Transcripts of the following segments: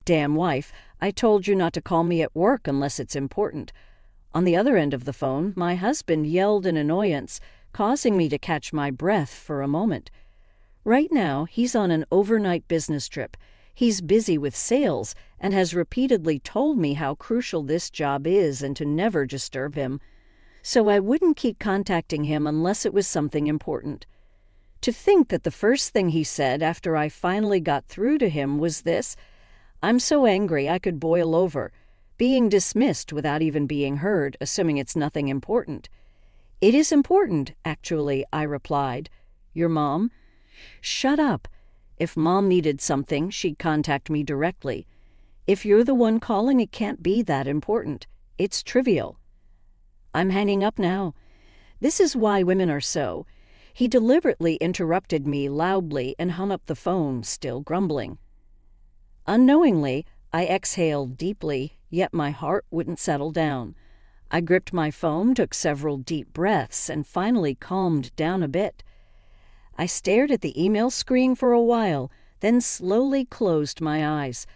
Damn wife, I told you not to call me at work unless it's important. On the other end of the phone, my husband yelled in annoyance, causing me to catch my breath for a moment. Right now, he's on an overnight business trip. He's busy with sales and has repeatedly told me how crucial this job is and to never disturb him. So I wouldn't keep contacting him unless it was something important. To think that the first thing he said after I finally got through to him was this: "I'm so angry I could boil over," being dismissed without even being heard, assuming it's nothing important. "It is important, actually," I replied. "Your mom?" "Shut up. If Mom needed something, she'd contact me directly. If you're the one calling, it can't be that important. It's trivial." I'm hanging up now. This is why women are so. He deliberately interrupted me loudly and hung up the phone, still grumbling. Unknowingly, I exhaled deeply, yet my heart wouldn't settle down. I gripped my phone, took several deep breaths, and finally calmed down a bit. I stared at the email screen for a while, then slowly closed my eyes.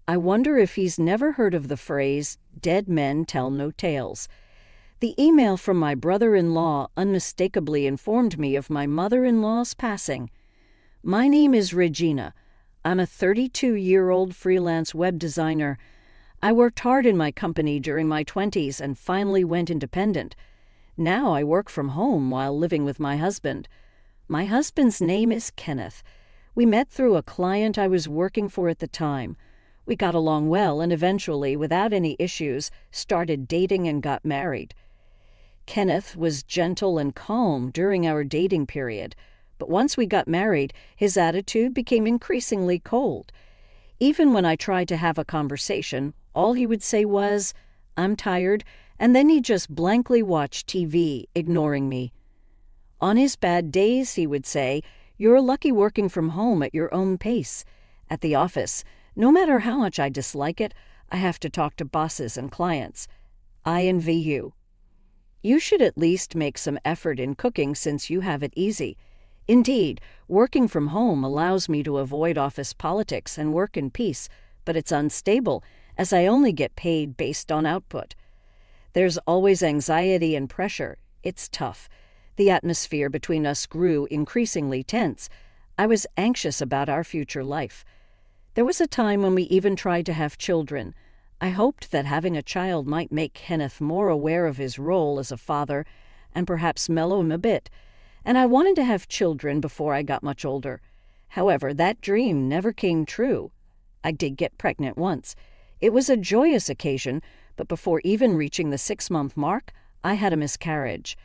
I wonder if he's never heard of the phrase, "dead men tell no tales." The email from my brother-in-law unmistakably informed me of my mother-in-law's passing. "My name is Regina. I'm a 32-year-old freelance web designer. I worked hard in my company during my 20s and finally went independent. Now I work from home while living with my husband. My husband's name is Kenneth. We met through a client I was working for at the time. We got along well and eventually, without any issues, started dating and got married. Kenneth was gentle and calm during our dating period, but once we got married, his attitude became increasingly cold. Even when I tried to have a conversation, all he would say was, "I'm tired," and then he'd just blankly watch TV, ignoring me. On his bad days, he would say, "You're lucky working from home at your own pace." At the office, no matter how much I dislike it, I have to talk to bosses and clients. "I envy you." You should at least make some effort in cooking since you have it easy. Indeed, working from home allows me to avoid office politics and work in peace, but it's unstable, as I only get paid based on output. There's always anxiety and pressure. It's tough. The atmosphere between us grew increasingly tense. I was anxious about our future life. There was a time when we even tried to have children. I hoped that having a child might make Kenneth more aware of his role as a father and perhaps mellow him a bit, and I wanted to have children before I got much older. However, that dream never came true. I did get pregnant once. It was a joyous occasion, but before even reaching the 6-month mark, I had a miscarriage.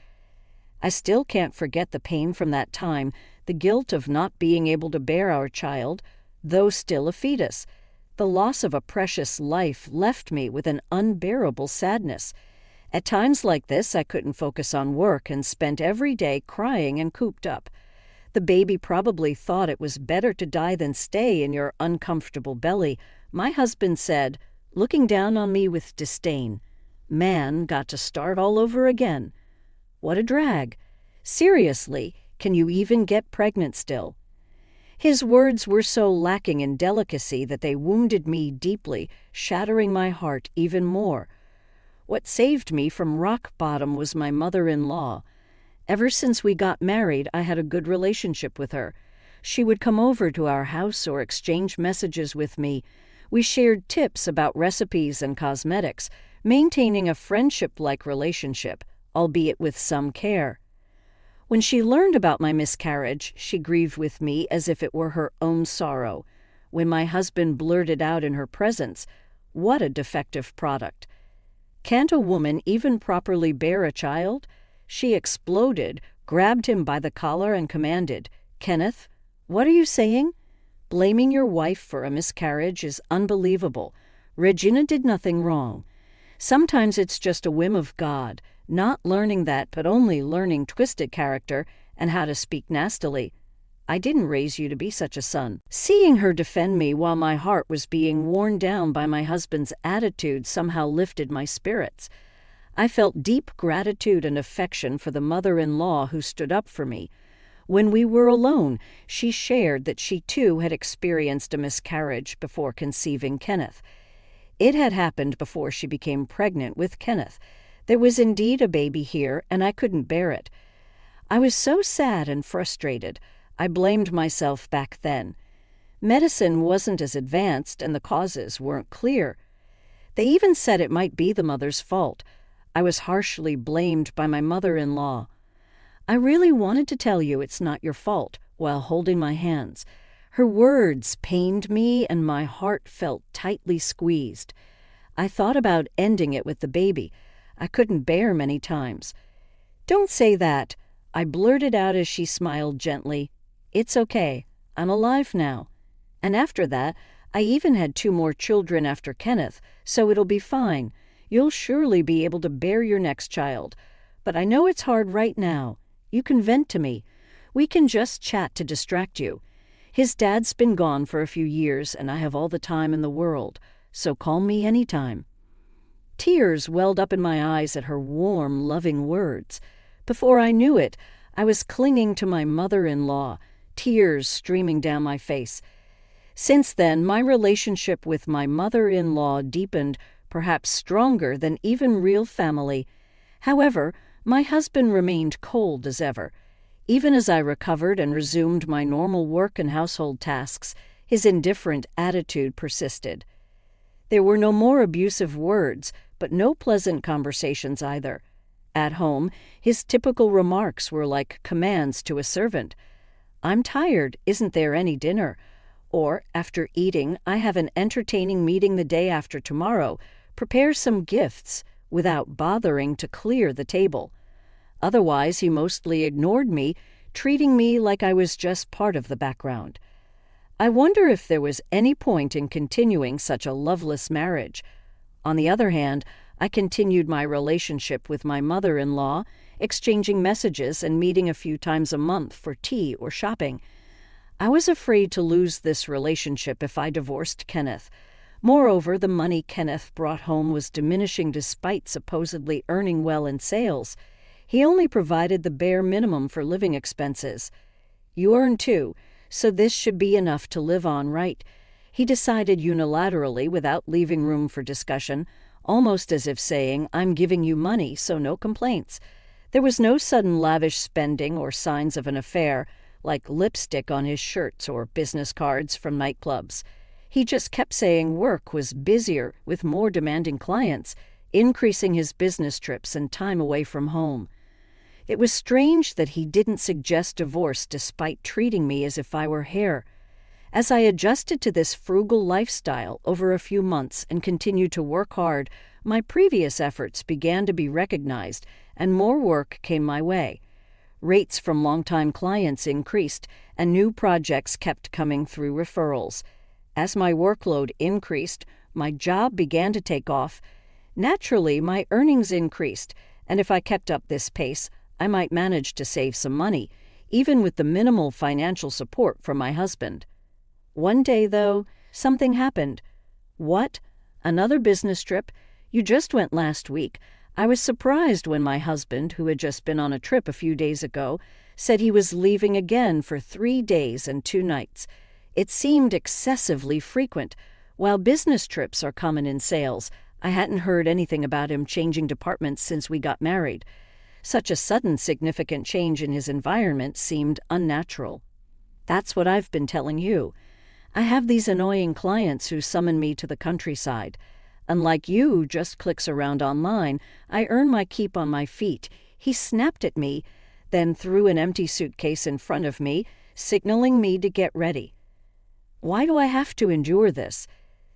I still can't forget the pain from that time, the guilt of not being able to bear our child, though still a fetus. The loss of a precious life left me with an unbearable sadness. At times like this, I couldn't focus on work and spent every day crying and cooped up. The baby probably thought it was better to die than stay in your uncomfortable belly, my husband said, looking down on me with disdain. Man got to start all over again. What a drag. Seriously, can you even get pregnant still? His words were so lacking in delicacy that they wounded me deeply, shattering my heart even more. What saved me from rock bottom was my mother-in-law. Ever since we got married, I had a good relationship with her. She would come over to our house or exchange messages with me. We shared tips about recipes and cosmetics, maintaining a friendship-like relationship, albeit with some care. When she learned about my miscarriage, she grieved with me as if it were her own sorrow. When my husband blurted out in her presence, "What a defective product. Can't a woman even properly bear a child?" She exploded, grabbed him by the collar and commanded, "Kenneth, what are you saying? Blaming your wife for a miscarriage is unbelievable. Regina did nothing wrong. Sometimes it's just a whim of God, not learning that but only learning twisted character and how to speak nastily. I didn't raise you to be such a son." Seeing her defend me while my heart was being worn down by my husband's attitude somehow lifted my spirits. I felt deep gratitude and affection for the mother-in-law who stood up for me. When we were alone, she shared that she too had experienced a miscarriage before conceiving Kenneth. It had happened before she became pregnant with Kenneth. There was indeed a baby here, and I couldn't bear it. I was so sad and frustrated. I blamed myself back then. Medicine wasn't as advanced, and the causes weren't clear. They even said it might be the mother's fault. I was harshly blamed by my mother-in-law. I really wanted to tell you it's not your fault, while holding my hands. Her words pained me, and my heart felt tightly squeezed. I thought about ending it with the baby. I couldn't bear many times. "Don't say that," I blurted out as she smiled gently. "It's okay. I'm alive now. And after that, I even had 2 more children after Kenneth, so it'll be fine. You'll surely be able to bear your next child. But I know it's hard right now. You can vent to me. We can just chat to distract you. His dad's been gone for a few years, and I have all the time in the world, so call me anytime." Tears welled up in my eyes at her warm, loving words. Before I knew it, I was clinging to my mother-in-law, tears streaming down my face. Since then, my relationship with my mother-in-law deepened, perhaps stronger than even real family. However, my husband remained cold as ever. Even as I recovered and resumed my normal work and household tasks, his indifferent attitude persisted. There were no more abusive words, but no pleasant conversations either. At home, his typical remarks were like commands to a servant. "I'm tired. Isn't there any dinner?" Or, after eating, "I have an entertaining meeting the day after tomorrow. Prepare some gifts," without bothering to clear the table. Otherwise, he mostly ignored me, treating me like I was just part of the background. I wonder if there was any point in continuing such a loveless marriage. On the other hand, I continued my relationship with my mother-in-law, exchanging messages and meeting a few times a month for tea or shopping. I was afraid to lose this relationship if I divorced Kenneth. Moreover, the money Kenneth brought home was diminishing despite supposedly earning well in sales. He only provided the bare minimum for living expenses. "You earn too, so this should be enough to live on, right?" He decided unilaterally without leaving room for discussion, almost as if saying, "I'm giving you money, so no complaints." There was no sudden lavish spending or signs of an affair, like lipstick on his shirts or business cards from nightclubs. He just kept saying work was busier with more demanding clients, increasing his business trips and time away from home. It was strange that he didn't suggest divorce despite treating me as if I were hair. As I adjusted to this frugal lifestyle over a few months and continued to work hard, my previous efforts began to be recognized, and more work came my way. Rates from longtime clients increased, and new projects kept coming through referrals. As my workload increased, my job began to take off. Naturally, my earnings increased, and if I kept up this pace, I might manage to save some money, even with the minimal financial support from my husband. One day, though, something happened. "What? Another business trip? You just went last week." I was surprised when my husband, who had just been on a trip a few days ago, said he was leaving again for 3 days and 2 nights. It seemed excessively frequent. While business trips are common in sales, I hadn't heard anything about him changing departments since we got married. Such a sudden significant change in his environment seemed unnatural. That's what I've been telling you. I have these annoying clients who summon me to the countryside. Unlike you who just clicks around online, I earn my keep on my feet. He snapped at me, then threw an empty suitcase in front of me, signaling me to get ready. Why do I have to endure this?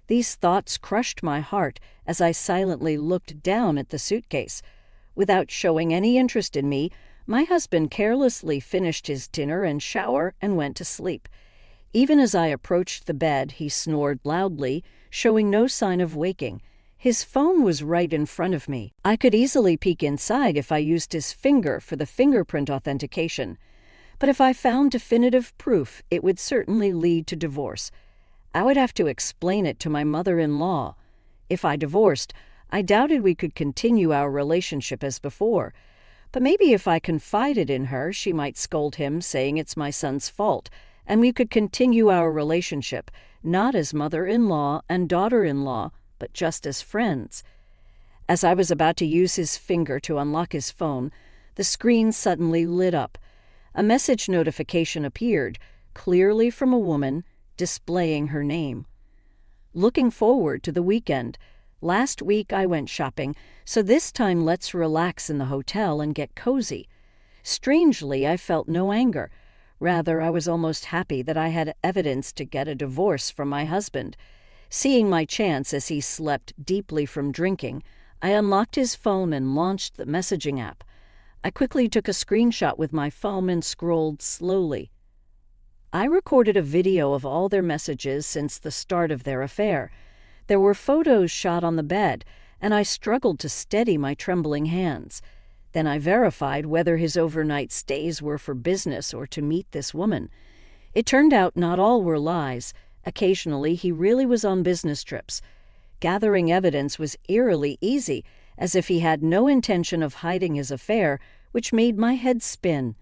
These thoughts crushed my heart as I silently looked down at the suitcase. Without showing any interest in me, my husband carelessly finished his dinner and shower and went to sleep. Even as I approached the bed, he snored loudly, showing no sign of waking. His phone was right in front of me. I could easily peek inside if I used his finger for the fingerprint authentication. But if I found definitive proof, it would certainly lead to divorce. I would have to explain it to my mother-in-law. If I divorced, I doubted we could continue our relationship as before. But maybe if I confided in her, she might scold him, saying it's my son's fault, and we could continue our relationship, not as mother-in-law and daughter-in-law, but just as friends. As I was about to use his finger to unlock his phone, the screen suddenly lit up. A message notification appeared, clearly from a woman, displaying her name. Looking forward to the weekend. Last week I went shopping, so this time let's relax in the hotel and get cozy. Strangely, I felt no anger. Rather, I was almost happy that I had evidence to get a divorce from my husband. Seeing my chance as he slept deeply from drinking, I unlocked his phone and launched the messaging app. I quickly took a screenshot with my phone and scrolled slowly. I recorded a video of all their messages since the start of their affair. There were photos shot on the bed, and I struggled to steady my trembling hands. Then I verified whether his overnight stays were for business or to meet this woman. It turned out not all were lies. Occasionally, he really was on business trips. Gathering evidence was eerily easy, as if he had no intention of hiding his affair, which made my head spin.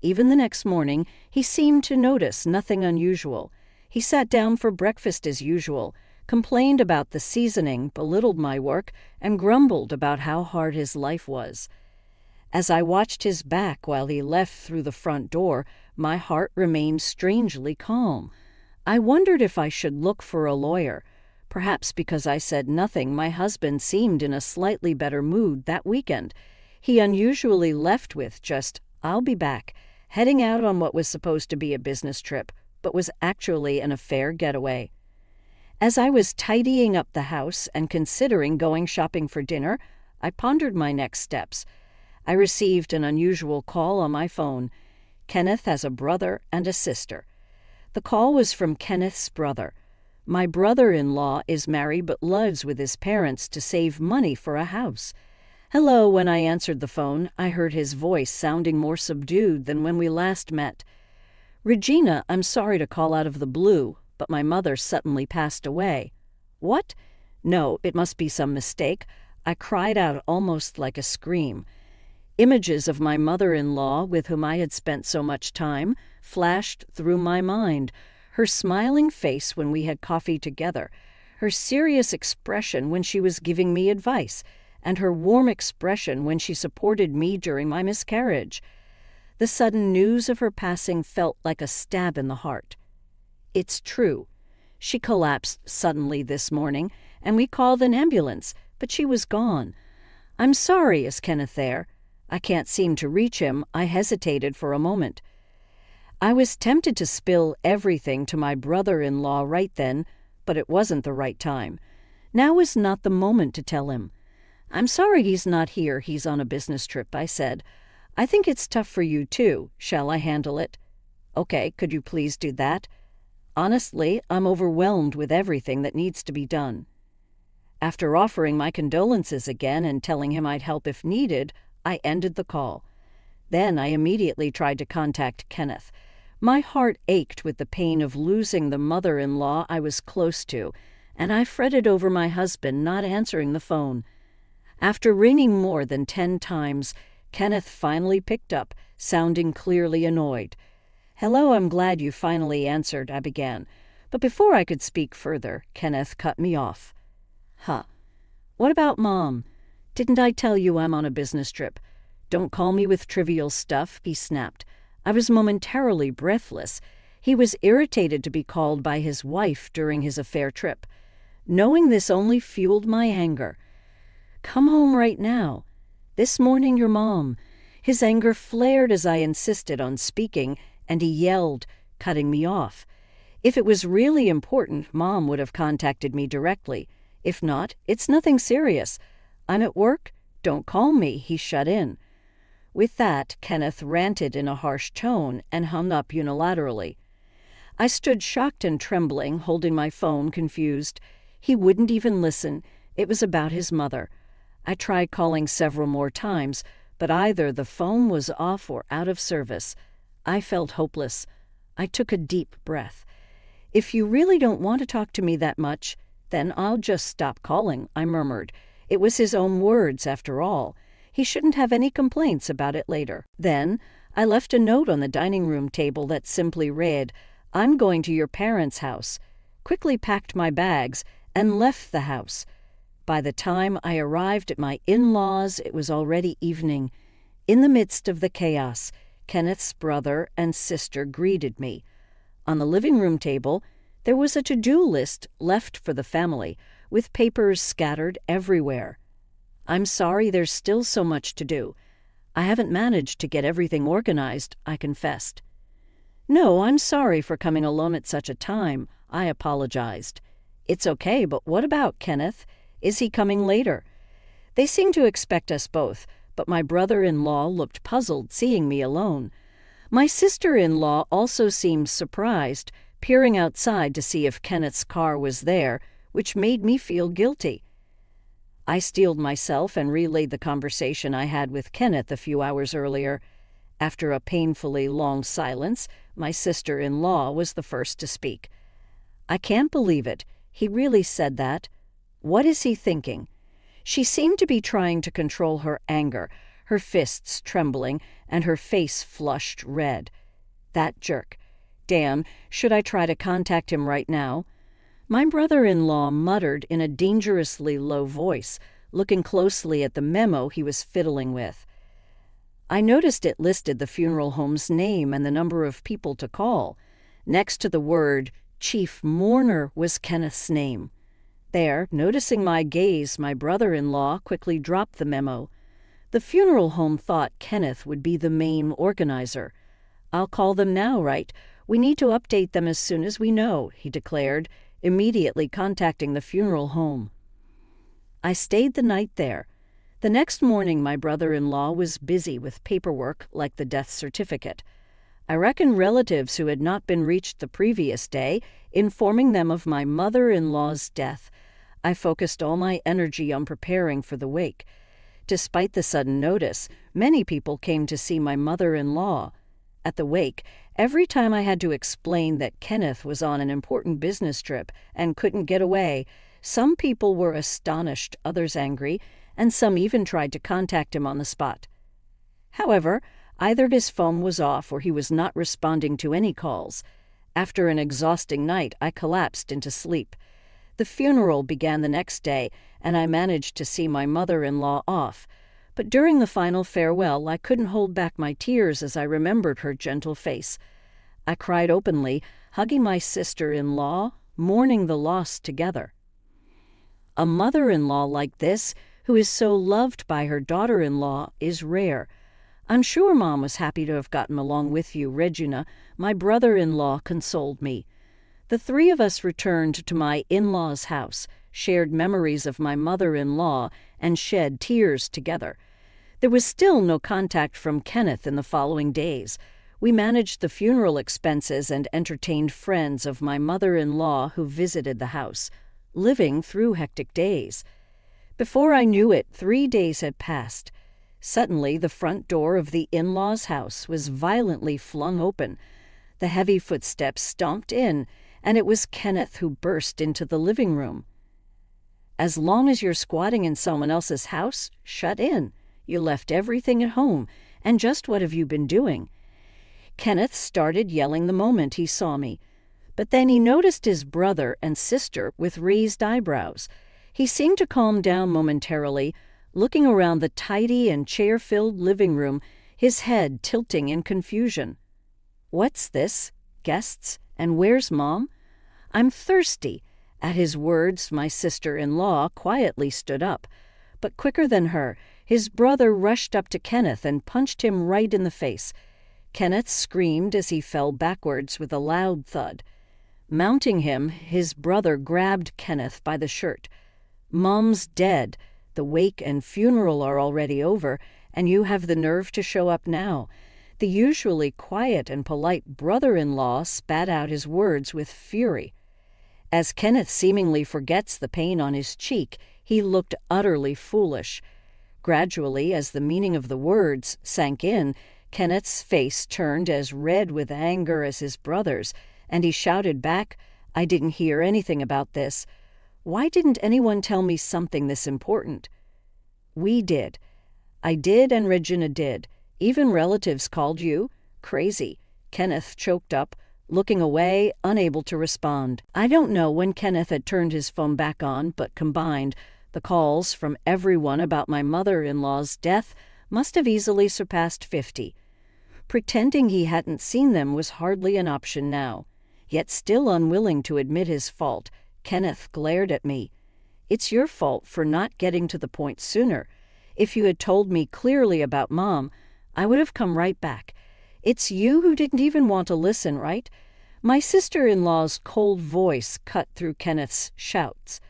Even the next morning, he seemed to notice nothing unusual. He sat down for breakfast as usual, complained about the seasoning, belittled my work, and grumbled about how hard his life was. As I watched his back while he left through the front door, my heart remained strangely calm. I wondered if I should look for a lawyer. Perhaps because I said nothing, my husband seemed in a slightly better mood that weekend. He unusually left with just, "I'll be back," heading out on what was supposed to be a business trip, but was actually an affair getaway. As I was tidying up the house and considering going shopping for dinner, I pondered my next steps. I received an unusual call on my phone. Kenneth has a brother and a sister. The call was from Kenneth's brother. My brother-in-law is married but lives with his parents to save money for a house. "Hello." When I answered the phone, I heard his voice sounding more subdued than when we last met. "Regina, I'm sorry to call out of the blue, but my mother suddenly passed away." "What?" "No, it must be some mistake." I cried out almost like a scream. Images of my mother-in-law, with whom I had spent so much time, flashed through my mind. Her smiling face when we had coffee together, her serious expression when she was giving me advice, and her warm expression when she supported me during my miscarriage. The sudden news of her passing felt like a stab in the heart. It's true. She collapsed suddenly this morning, and we called an ambulance, but she was gone. "I'm sorry, is Kenneth there?" I can't seem to reach him. I hesitated for a moment. I was tempted to spill everything to my brother-in-law right then, but it wasn't the right time. Now was not the moment to tell him. "I'm sorry he's not here. He's on a business trip," I said. "I think it's tough for you, too. Shall I handle it?" "Okay, could you please do that?" "Honestly, I'm overwhelmed with everything that needs to be done." After offering my condolences again and telling him I'd help if needed, I ended the call. Then I immediately tried to contact Kenneth. My heart ached with the pain of losing the mother-in-law I was close to, and I fretted over my husband not answering the phone. After ringing more than 10 times, Kenneth finally picked up, sounding clearly annoyed. "Hello, I'm glad you finally answered," I began. But before I could speak further, Kenneth cut me off. "Huh. What about Mom? Didn't I tell you I'm on a business trip? Don't call me with trivial stuff," he snapped. I was momentarily breathless. He was irritated to be called by his wife during his affair trip. Knowing this only fueled my anger. "Come home right now. This morning your mom." His anger flared as I insisted on speaking, and he yelled, cutting me off. If it was really important, Mom would have contacted me directly. If not, it's nothing serious. "I'm at work. Don't call me," he shut in. With that, Kenneth ranted in a harsh tone and hung up unilaterally. I stood shocked and trembling, holding my phone, confused. He wouldn't even listen. It was about his mother. I tried calling several more times, but either the phone was off or out of service. I felt hopeless. I took a deep breath. "If you really don't want to talk to me that much, then I'll just stop calling," I murmured. It was his own words, after all. He shouldn't have any complaints about it later. Then I left a note on the dining room table that simply read, "I'm going to your parents' house," quickly packed my bags, and left the house. By the time I arrived at my in-laws, it was already evening. In the midst of the chaos, Kenneth's brother and sister greeted me. On the living room table, there was a to-do list left for the family, with papers scattered everywhere. "I'm sorry there's still so much to do. I haven't managed to get everything organized," I confessed. "No, I'm sorry for coming alone at such a time," I apologized. "It's okay, but what about Kenneth? Is he coming later?" They seemed to expect us both, but my brother-in-law looked puzzled seeing me alone. My sister-in-law also seemed surprised, peering outside to see if Kenneth's car was there, which made me feel guilty. I steeled myself and relayed the conversation I had with Kenneth a few hours earlier. After a painfully long silence, my sister-in-law was the first to speak. "I can't believe it. He really said that. What is he thinking?" She seemed to be trying to control her anger, her fists trembling, and her face flushed red. "That jerk. Damn, should I try to contact him right now?" My brother-in-law muttered in a dangerously low voice, looking closely at the memo he was fiddling with. I noticed it listed the funeral home's name and the number of people to call. Next to the word Chief Mourner was Kenneth's name. There, noticing my gaze, my brother-in-law quickly dropped the memo. The funeral home thought Kenneth would be the main organizer. "I'll call them now, right? We need to update them as soon as we know," he declared, immediately contacting the funeral home. I stayed the night there. The next morning, my brother-in-law was busy with paperwork like the death certificate. I reckon relatives who had not been reached the previous day, informing them of my mother-in-law's death. I focused all my energy on preparing for the wake. Despite the sudden notice, many people came to see my mother-in-law. At the wake, every time I had to explain that Kenneth was on an important business trip and couldn't get away, some people were astonished, others angry, and some even tried to contact him on the spot. However, either his phone was off or he was not responding to any calls. After an exhausting night, I collapsed into sleep. The funeral began the next day, and I managed to see my mother-in-law off. But during the final farewell, I couldn't hold back my tears as I remembered her gentle face. I cried openly, hugging my sister-in-law, mourning the loss together. A mother-in-law like this, who is so loved by her daughter-in-law, is rare. "I'm sure Mom was happy to have gotten along with you, Regina," my brother-in-law consoled me. The three of us returned to my in-laws' house, shared memories of my mother-in-law, and shed tears together. There was still no contact from Kenneth in the following days. We managed the funeral expenses and entertained friends of my mother-in-law who visited the house, living through hectic days. Before I knew it, 3 days had passed. Suddenly, the front door of the in-laws' house was violently flung open. The heavy footsteps stomped in, and it was Kenneth who burst into the living room. "As long as you're squatting in someone else's house, shut in. You left everything at home, and just what have you been doing?" Kenneth started yelling the moment he saw me, but then he noticed his brother and sister with raised eyebrows. He seemed to calm down momentarily, looking around the tidy and chair-filled living room, his head tilting in confusion. "What's this? Guests? And where's Mom? I'm thirsty." At his words, my sister-in-law quietly stood up. But quicker than her, his brother rushed up to Kenneth and punched him right in the face. Kenneth screamed as he fell backwards with a loud thud. Mounting him, his brother grabbed Kenneth by the shirt. "Mom's dead. The wake and funeral are already over, and you have the nerve to show up now." The usually quiet and polite brother-in-law spat out his words with fury. As Kenneth seemingly forgets the pain on his cheek, he looked utterly foolish. Gradually, as the meaning of the words sank in, Kenneth's face turned as red with anger as his brother's, and he shouted back, "I didn't hear anything about this. Why didn't anyone tell me something this important?" "We did. I did and Regina did. Even relatives called you? Crazy. Kenneth choked up, looking away, unable to respond. I don't know when Kenneth had turned his phone back on, but combined, the calls from everyone about my mother-in-law's death must have easily surpassed 50. Pretending he hadn't seen them was hardly an option now. Yet still unwilling to admit his fault, Kenneth glared at me. It's your fault for not getting to the point sooner. If you had told me clearly about Mom, I would have come right back. It's you who didn't even want to listen, right? My sister-in-law's cold voice cut through Kenneth's shouts.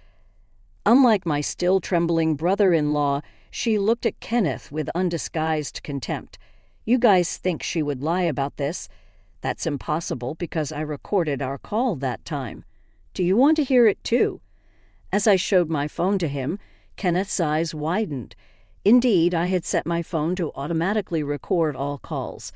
Unlike my still trembling brother-in-law, she looked at Kenneth with undisguised contempt. You guys think she would lie about this? That's impossible because I recorded our call that time. Do you want to hear it too? As I showed my phone to him, Kenneth's eyes widened. Indeed, I had set my phone to automatically record all calls.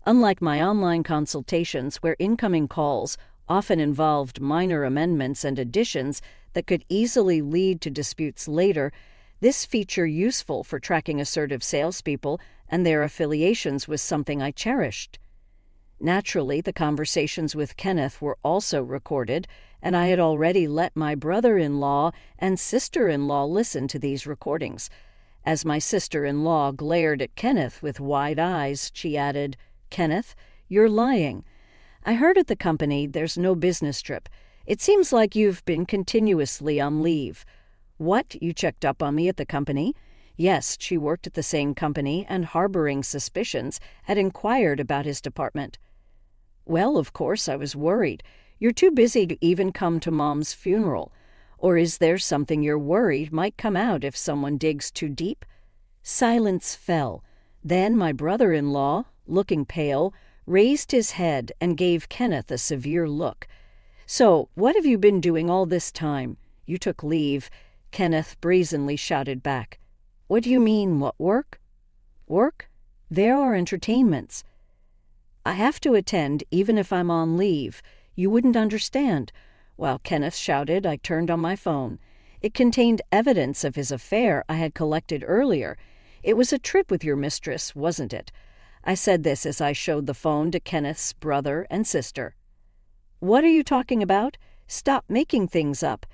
Unlike my online consultations where incoming calls often involved minor amendments and additions that could easily lead to disputes later, this feature useful for tracking assertive salespeople and their affiliations was something I cherished. Naturally, the conversations with Kenneth were also recorded, and I had already let my brother-in-law and sister-in-law listen to these recordings. As my sister-in-law glared at Kenneth with wide eyes, she added, "Kenneth, you're lying. I heard at the company there's no business trip. It seems like you've been continuously on leave." "What, you checked up on me at the company?" Yes, she worked at the same company and, harboring suspicions, had inquired about his department. "Well, of course, I was worried. You're too busy to even come to Mom's funeral. Or is there something you're worried might come out if someone digs too deep?" Silence fell. Then my brother-in-law, looking pale, raised his head and gave Kenneth a severe look. "So, what have you been doing all this time? You took leave," Kenneth brazenly shouted back. "What do you mean, what, work?" "Work? There are entertainments." "I have to attend even if I'm on leave. You wouldn't understand." While Kenneth shouted, I turned on my phone. It contained evidence of his affair I had collected earlier. "It was a trip with your mistress, wasn't it?" I said this as I showed the phone to Kenneth's brother and sister. "What are you talking about? Stop making things up."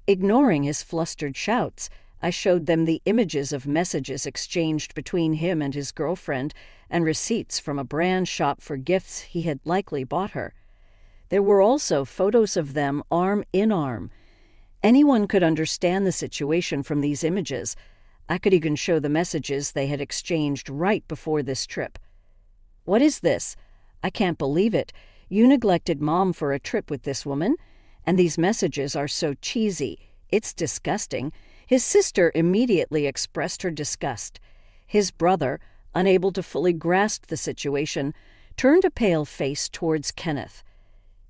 Ignoring his flustered shouts, I showed them the images of messages exchanged between him and his girlfriend and receipts from a brand shop for gifts he had likely bought her. There were also photos of them arm in arm. Anyone could understand the situation from these images. I could even show the messages they had exchanged right before this trip. "What is this? I can't believe it. You neglected Mom for a trip with this woman? And these messages are so cheesy. It's disgusting." His sister immediately expressed her disgust. His brother, unable to fully grasp the situation, turned a pale face towards Kenneth.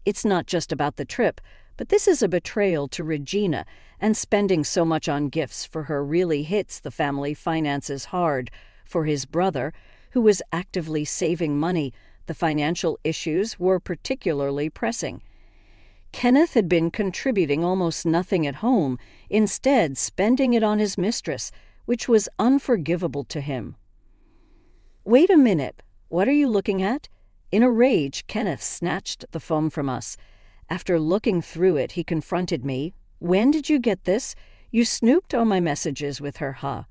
"It's not just about the trip, but this is a betrayal to Regina, and spending so much on gifts for her really hits the family finances hard. For his brother, who was actively saving money, the financial issues were particularly pressing. Kenneth had been contributing almost nothing at home, instead spending it on his mistress, which was unforgivable to him. "Wait a minute. What are you looking at?" In a rage, Kenneth snatched the phone from us. After looking through it, he confronted me. "When did you get this? You snooped on my messages with her, huh?"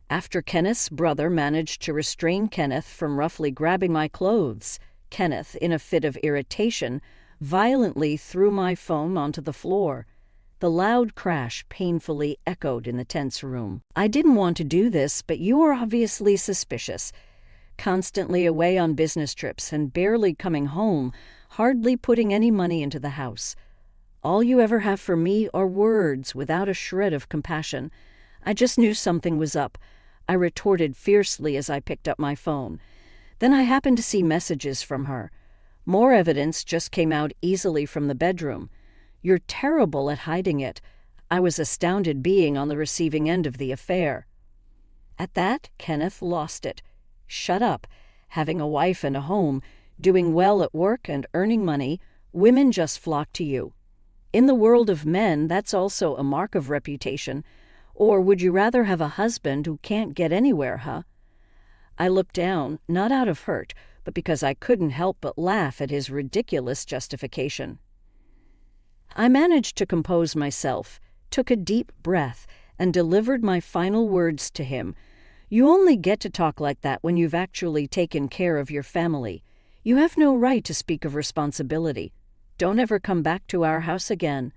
After Kenneth's brother managed to restrain Kenneth from roughly grabbing my clothes, Kenneth, in a fit of irritation, violently threw my phone onto the floor. The loud crash painfully echoed in the tense room. "I didn't want to do this, but you are obviously suspicious. Constantly away on business trips and barely coming home, hardly putting any money into the house. All you ever have for me are words without a shred of compassion. I just knew something was up," I retorted fiercely as I picked up my phone. Then I happened to see messages from her. More evidence just came out easily from the bedroom. "You're terrible at hiding it." I was astounded being on the receiving end of the affair. At that, Kenneth lost it. "Shut up. Having a wife and a home, doing well at work and earning money, women just flock to you. In the world of men, that's also a mark of reputation. Or would you rather have a husband who can't get anywhere, huh? I looked down, not out of hurt, but because I couldn't help but laugh at his ridiculous justification. I managed to compose myself, took a deep breath, and delivered my final words to him. You only get to talk like that when you've actually taken care of your family. You have no right to speak of responsibility. Don't ever come back to our house again.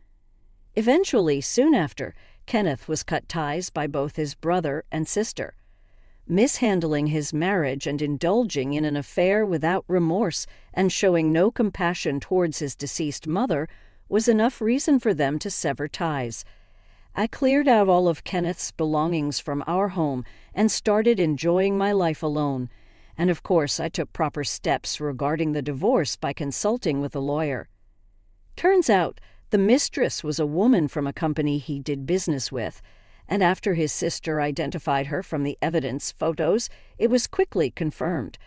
Eventually, soon after, Kenneth was cut ties by both his brother and sister. Mishandling his marriage and indulging in an affair without remorse and showing no compassion towards his deceased mother was enough reason for them to sever ties. I cleared out all of Kenneth's belongings from our home and started enjoying my life alone. And of course, I took proper steps regarding the divorce by consulting with a lawyer. Turns out, the mistress was a woman from a company he did business with, and after his sister identified her from the evidence photos, it was quickly confirmed.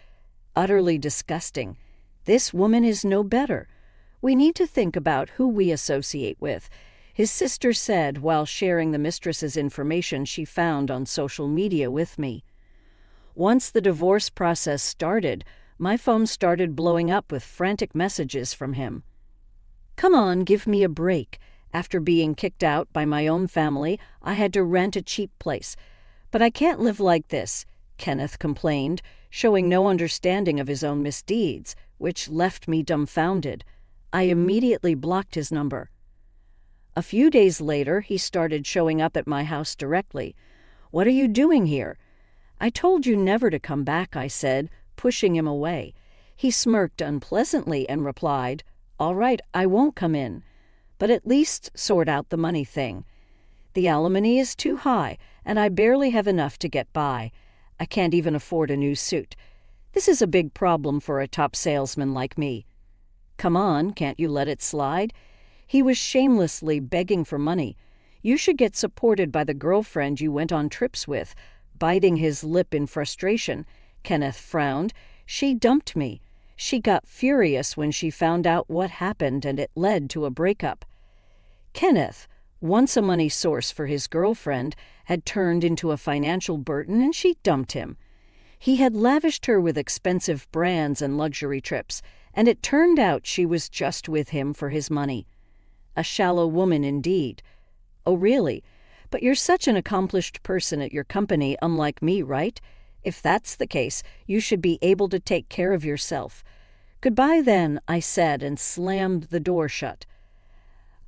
Utterly disgusting. This woman is no better. We need to think about who we associate with, his sister said while sharing the mistress's information she found on social media with me. Once the divorce process started, my phone started blowing up with frantic messages from him. Come on, give me a break. After being kicked out by my own family, I had to rent a cheap place. But I can't live like this, Kenneth complained, showing no understanding of his own misdeeds, which left me dumbfounded. I immediately blocked his number. A few days later, he started showing up at my house directly. What are you doing here? I told you never to come back, I said, pushing him away. He smirked unpleasantly and replied, All right, I won't come in. But at least sort out the money thing. The alimony is too high, and I barely have enough to get by. I can't even afford a new suit. This is a big problem for a top salesman like me. Come on, can't you let it slide? He was shamelessly begging for money. You should get supported by the girlfriend you went on trips with. Biting his lip in frustration, Kenneth frowned. She dumped me. She got furious when she found out what happened, and it led to a breakup. Kenneth, once a money source for his girlfriend, had turned into a financial burden, and she dumped him. He had lavished her with expensive brands and luxury trips, and it turned out she was just with him for his money. A shallow woman indeed. Oh, really? But you're such an accomplished person at your company, unlike me, right? If that's the case, you should be able to take care of yourself. Goodbye then, I said, and slammed the door shut.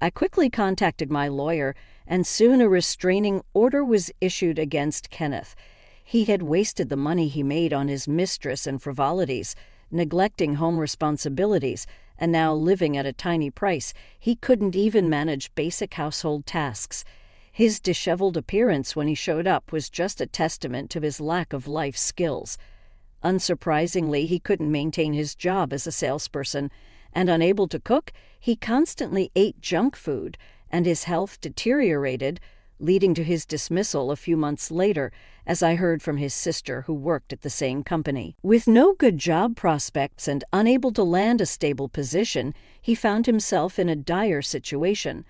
I quickly contacted my lawyer, and soon a restraining order was issued against Kenneth. He had wasted the money he made on his mistress and frivolities, neglecting home responsibilities, and now living at a tiny price. He couldn't even manage basic household tasks. His disheveled appearance when he showed up was just a testament to his lack of life skills. Unsurprisingly, he couldn't maintain his job as a salesperson, and unable to cook, he constantly ate junk food, and his health deteriorated, leading to his dismissal a few months later, as I heard from his sister who worked at the same company. With no good job prospects and unable to land a stable position, he found himself in a dire situation.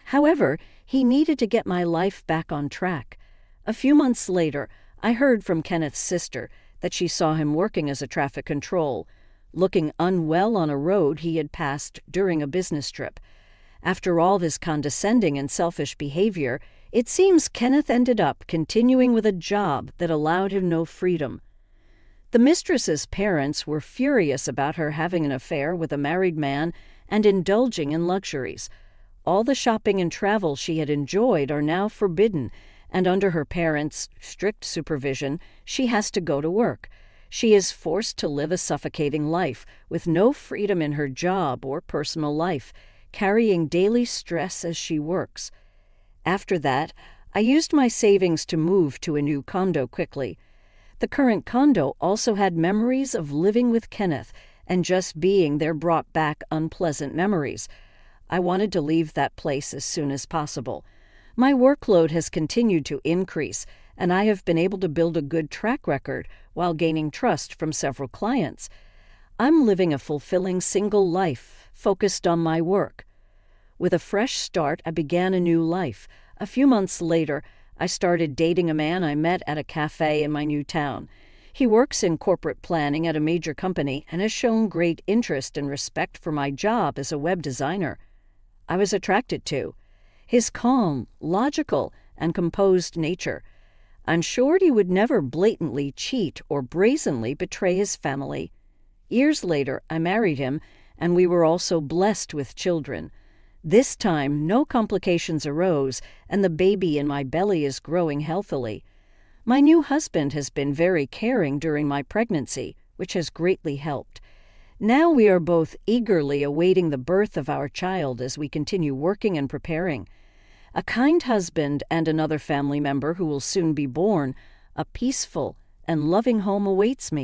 However, he needed to get my life back on track. A few months later, I heard from Kenneth's sister that she saw him working as a traffic control, looking unwell on a road he had passed during a business trip. After all this condescending and selfish behavior, it seems Kenneth ended up continuing with a job that allowed him no freedom. The mistress's parents were furious about her having an affair with a married man and indulging in luxuries. All the shopping and travel she had enjoyed are now forbidden, and under her parents' strict supervision, she has to go to work. She is forced to live a suffocating life, with no freedom in her job or personal life, carrying daily stress as she works. After that, I used my savings to move to a new condo quickly. The current condo also had memories of living with Kenneth, and just being there brought back unpleasant memories. I wanted to leave that place as soon as possible. My workload has continued to increase, and I have been able to build a good track record while gaining trust from several clients. I'm living a fulfilling single life, focused on my work. With a fresh start, I began a new life. A few months later, I started dating a man I met at a cafe in my new town. He works in corporate planning at a major company and has shown great interest and respect for my job as a web designer. I was attracted to his calm, logical, and composed nature. I'm sure he would never blatantly cheat or brazenly betray his family. Years later, I married him, and we were also blessed with children. This time, no complications arose, and the baby in my belly is growing healthily. My new husband has been very caring during my pregnancy, which has greatly helped. Now we are both eagerly awaiting the birth of our child as we continue working and preparing. A kind husband and another family member who will soon be born, a peaceful and loving home awaits me.